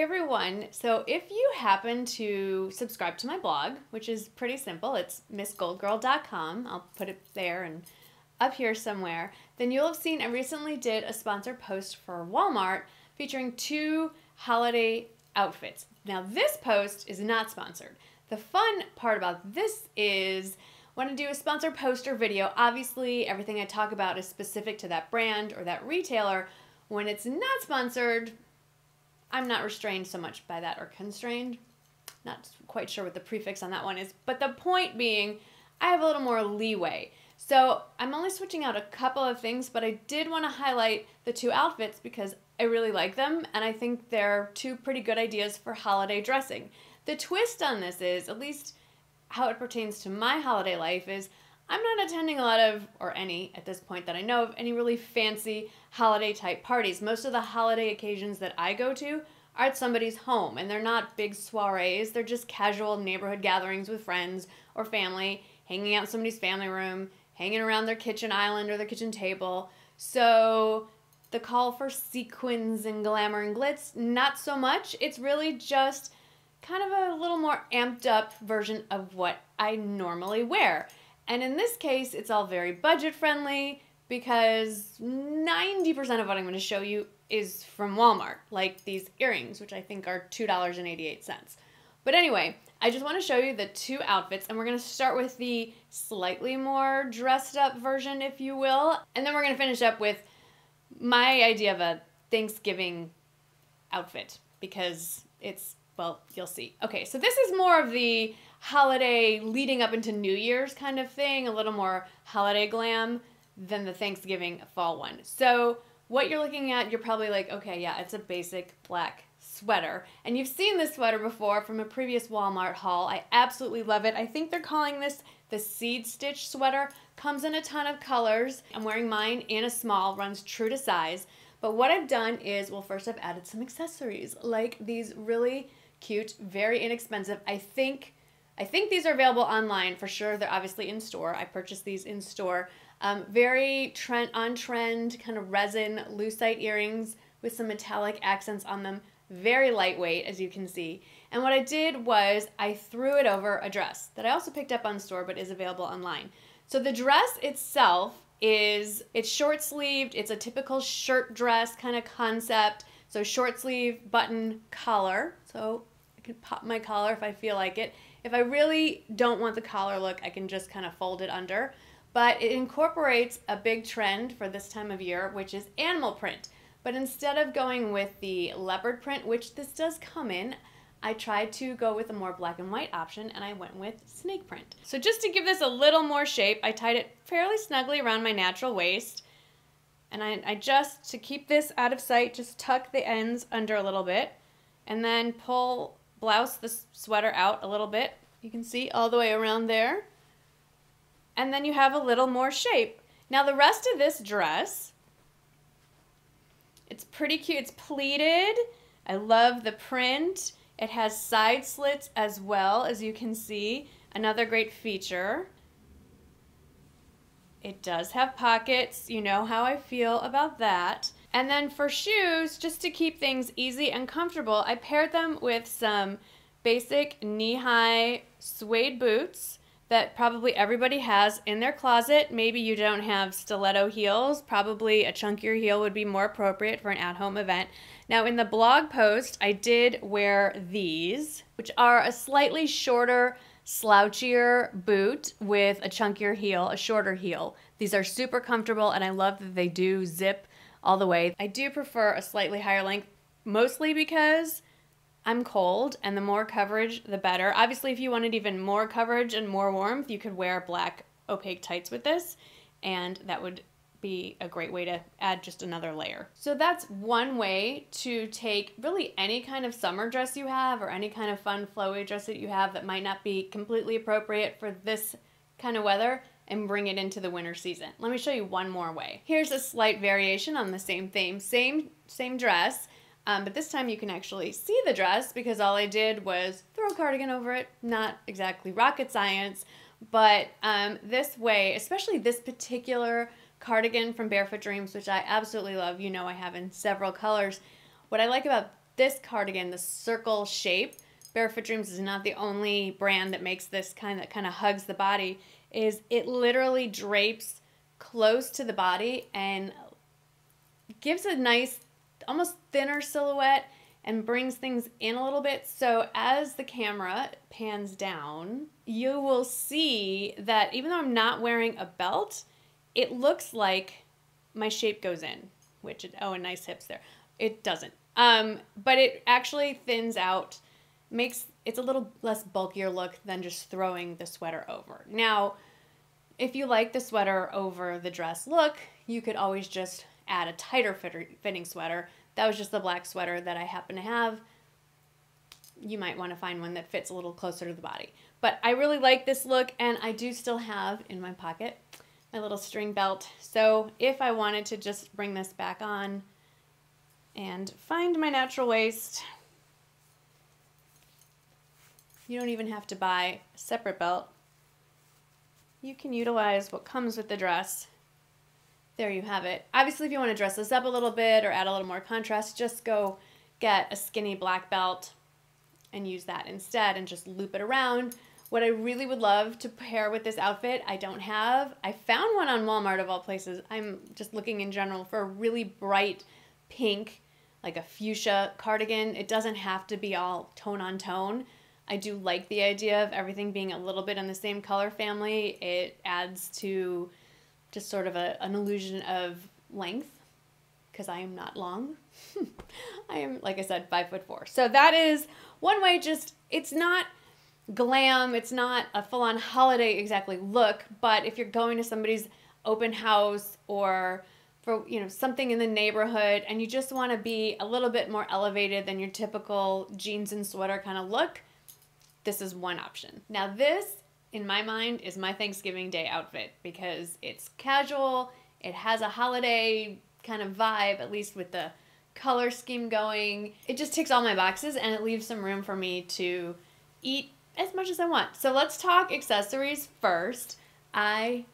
everyone, so if you happen to subscribe to my blog, which is pretty simple, it's MsGoldgirl.com, I'll put it there and up here somewhere, then you'll have seen I recently did a sponsored post for Walmart featuring 2 holiday outfits. Now this post is not sponsored. The fun part about this is when I do a sponsored post or video, obviously everything I talk about is specific to that brand or that retailer. When it's not sponsored, I'm not restrained so much by that, or constrained. Not quite sure what the prefix on that one is, but the point being, I have a little more leeway. So I'm only switching out a couple of things, but I did want to highlight the 2 outfits because I really like them, and I think they're 2 pretty good ideas for holiday dressing. The twist on this is, at least how it pertains to my holiday life, is I'm not attending a lot of, or any at this point that I know of, any really fancy holiday type parties. Most of the holiday occasions that I go to are at somebody's home, and they're not big soirees. They're just casual neighborhood gatherings with friends or family, hanging out in somebody's family room, hanging around their kitchen island or their kitchen table. So the call for sequins and glamour and glitz, not so much. It's really just kind of a little more amped up version of what I normally wear. And in this case, it's all very budget friendly because 90% of what I'm going to show you is from Walmart, like these earrings, which I think are $2.88. But anyway, I just want to show you the 2 outfits, and we're going to start with the slightly more dressed up version, if you will, and then we're going to finish up with my idea of a Thanksgiving outfit, because it's, well, you'll see. Okay, so this is more of the holiday leading up into New Year's kind of thing, a little more holiday glam than the Thanksgiving fall one. So what you're looking at, you're probably like, okay, yeah, it's a basic black sweater. And you've seen this sweater before from a previous Walmart haul. I absolutely love it. I think they're calling this the seed stitch sweater. Comes in a ton of colors. I'm wearing mine in a small, runs true to size. But what I've done is, well, first I've added some accessories, like these really cute, very inexpensive, I think these are available online for sure. They're obviously in store. I purchased these in store. Very on-trend kind of resin lucite earrings with some metallic accents on them. Very lightweight, as you can see. And what I did was I threw it over a dress that I also picked up on store but is available online. So the dress itself it's short-sleeved. It's a typical shirt dress kind of concept. So short sleeve, button, collar. So I can pop my collar if I feel like it. If I really don't want the collar look, I can just kind of fold it under. But it incorporates a big trend for this time of year, which is animal print. But instead of going with the leopard print, which this does come in, I tried to go with a more black and white option, and I went with snake print. So just to give this a little more shape, I tied it fairly snugly around my natural waist. And I just, to keep this out of sight, just tuck the ends under a little bit, and then blouse the sweater out a little bit. You can see all the way around there. And then you have a little more shape. Now the rest of this dress, it's pretty cute. It's pleated. I love the print. It has side slits as well, as you can see. Another great feature. It does have pockets. You know how I feel about that. And then for shoes, just to keep things easy and comfortable, I paired them with some basic knee-high suede boots that probably everybody has in their closet. Maybe you don't have stiletto heels. Probably a chunkier heel would be more appropriate for an at-home event. Now in the blog post, I did wear these, which are a slightly shorter, slouchier boot with a chunkier heel, a shorter heel. These are super comfortable, and I love that they do zip all the way. I do prefer a slightly higher length, mostly because I'm cold, and the more coverage, the better. Obviously, if you wanted even more coverage and more warmth, you could wear black opaque tights with this, and that would be a great way to add just another layer. So that's one way to take really any kind of summer dress you have, or any kind of fun flowy dress that you have that might not be completely appropriate for this kind of weather, and bring it into the winter season. Let me show you one more way. Here's a slight variation on the same theme, same dress, but this time you can actually see the dress because all I did was throw a cardigan over it. Not exactly rocket science, but this way, especially this particular cardigan from Barefoot Dreams, which I absolutely love, you know I have in several colors. What I like about this cardigan, the circle shape, Barefoot Dreams is not the only brand that makes this that kind of hugs the body, is it literally drapes close to the body and gives a nice, almost thinner silhouette and brings things in a little bit. So as the camera pans down, you will see that even though I'm not wearing a belt, it looks like my shape goes in, which, oh, and nice hips there. It doesn't. But it actually thins out, it's a little less bulkier look than just throwing the sweater over. Now, if you like the sweater over the dress look, you could always just add a tighter fitting sweater. That was just the black sweater that I happen to have. You might want to find one that fits a little closer to the body. But I really like this look, and I do still have in my pocket my little string belt. So if I wanted to just bring this back on and find my natural waist, you don't even have to buy a separate belt. You can utilize what comes with the dress. There you have it. Obviously, if you want to dress this up a little bit or add a little more contrast, just go get a skinny black belt and use that instead and just loop it around. What I really would love to pair with this outfit, I don't have. I found one on Walmart of all places. I'm just looking in general for a really bright pink, like a fuchsia cardigan. It doesn't have to be all tone on tone. I do like the idea of everything being a little bit in the same color family. It adds to just sort of an illusion of length, because I am not long. I am, like I said, 5'4". So that is one way. Just, it's not glam, it's not a full-on holiday exactly look, but if you're going to somebody's open house or for, you know, something in the neighborhood and you just want to be a little bit more elevated than your typical jeans and sweater kind of look, this is one option. Now this, in my mind, is my Thanksgiving Day outfit because it's casual, it has a holiday kind of vibe, at least with the color scheme going. It just ticks all my boxes and it leaves some room for me to eat as much as I want. So let's talk accessories first. I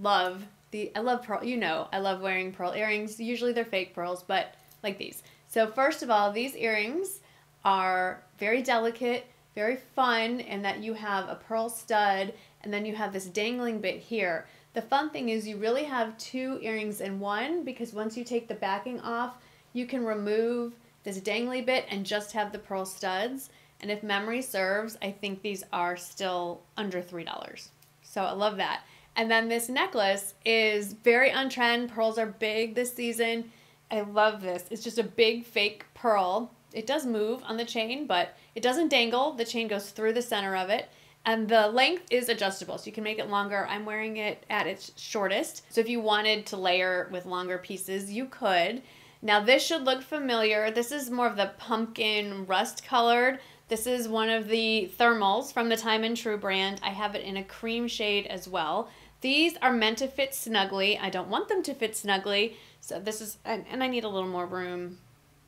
love pearl, you know, I love wearing pearl earrings. Usually they're fake pearls, but like these. So first of all, these earrings are very delicate, very fun, in that you have a pearl stud and then you have this dangling bit here. The fun thing is you really have two earrings in one, because once you take the backing off, you can remove this dangly bit and just have the pearl studs. And if memory serves, I think these are still under $3. So I love that. And then this necklace is very on trend. Pearls are big this season. I love this. It's just a big fake pearl. It does move on the chain, but it doesn't dangle. The chain goes through the center of it. And the length is adjustable, so you can make it longer. I'm wearing it at its shortest. So if you wanted to layer with longer pieces, you could. Now this should look familiar. This is more of the pumpkin rust colored. This is one of the thermals from the Time and True brand. I have it in a cream shade as well. These are meant to fit snugly. I don't want them to fit snugly. So this is, and I need a little more room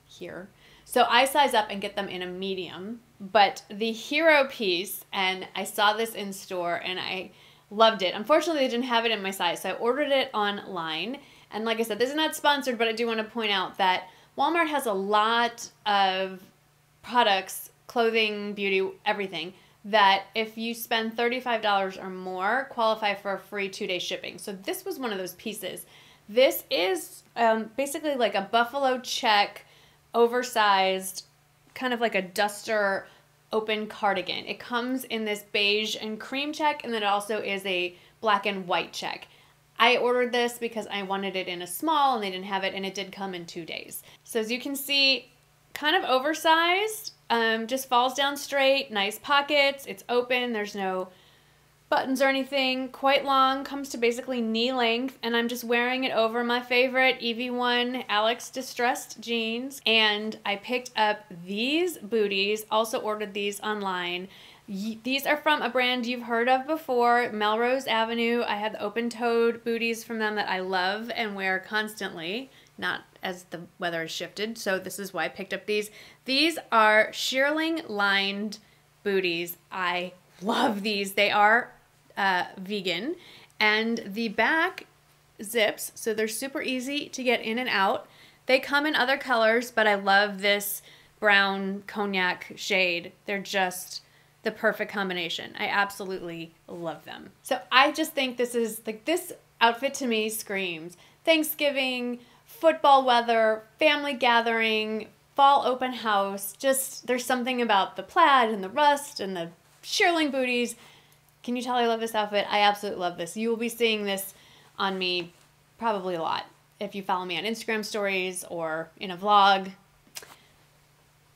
here. So I size up and get them in a medium. But the hero piece, and I saw this in store and I loved it. Unfortunately, they didn't have it in my size, so I ordered it online. And like I said, this is not sponsored, but I do want to point out that Walmart has a lot of products, clothing, beauty, everything, that if you spend $35 or more, qualify for a free 2-day shipping. So this was one of those pieces. This is basically like a buffalo check, oversized, kind of like a duster open cardigan. It comes in this beige and cream check, and then it also is a black and white check. I ordered this because I wanted it in a small and they didn't have it, and it did come in 2 days. So as you can see, kind of oversized, just falls down straight, nice pockets, it's open, there's no buttons or anything, quite long, comes to basically knee length, and I'm just wearing it over my favorite EV1 Alex Distressed jeans. And I picked up these booties, also ordered these online. These are from a brand you've heard of before, Melrose Avenue. I have the open-toed booties from them that I love and wear constantly, not as the weather has shifted, so this is why I picked up these. These are shearling lined booties. I love these. They are vegan, and the back zips, so they're super easy to get in and out. They come in other colors, but I love this brown cognac shade. They're just the perfect combination. I absolutely love them. So I just think this is like, this outfit to me screams Thanksgiving, football weather, family gathering, fall open house. Just, there's something about the plaid and the rust and the shearling booties. Can you tell I love this outfit? I absolutely love this. You will be seeing this on me probably a lot if you follow me on Instagram stories or in a vlog.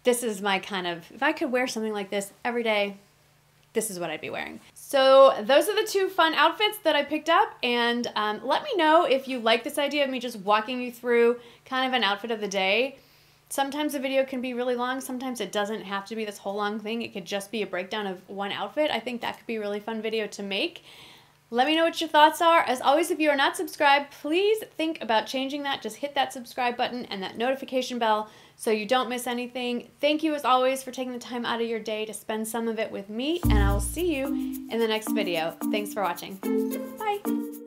This is my kind of, if I could wear something like this every day, this is what I'd be wearing. So those are the two fun outfits that I picked up, and let me know if you like this idea of me just walking you through kind of an outfit of the day. Sometimes a video can be really long, sometimes it doesn't have to be this whole long thing. It could just be a breakdown of one outfit. I think that could be a really fun video to make. Let me know what your thoughts are. As always, if you are not subscribed, please think about changing that. Just hit that subscribe button and that notification bell so you don't miss anything. Thank you as always for taking the time out of your day to spend some of it with me, and I will see you in the next video. Thanks for watching. Bye.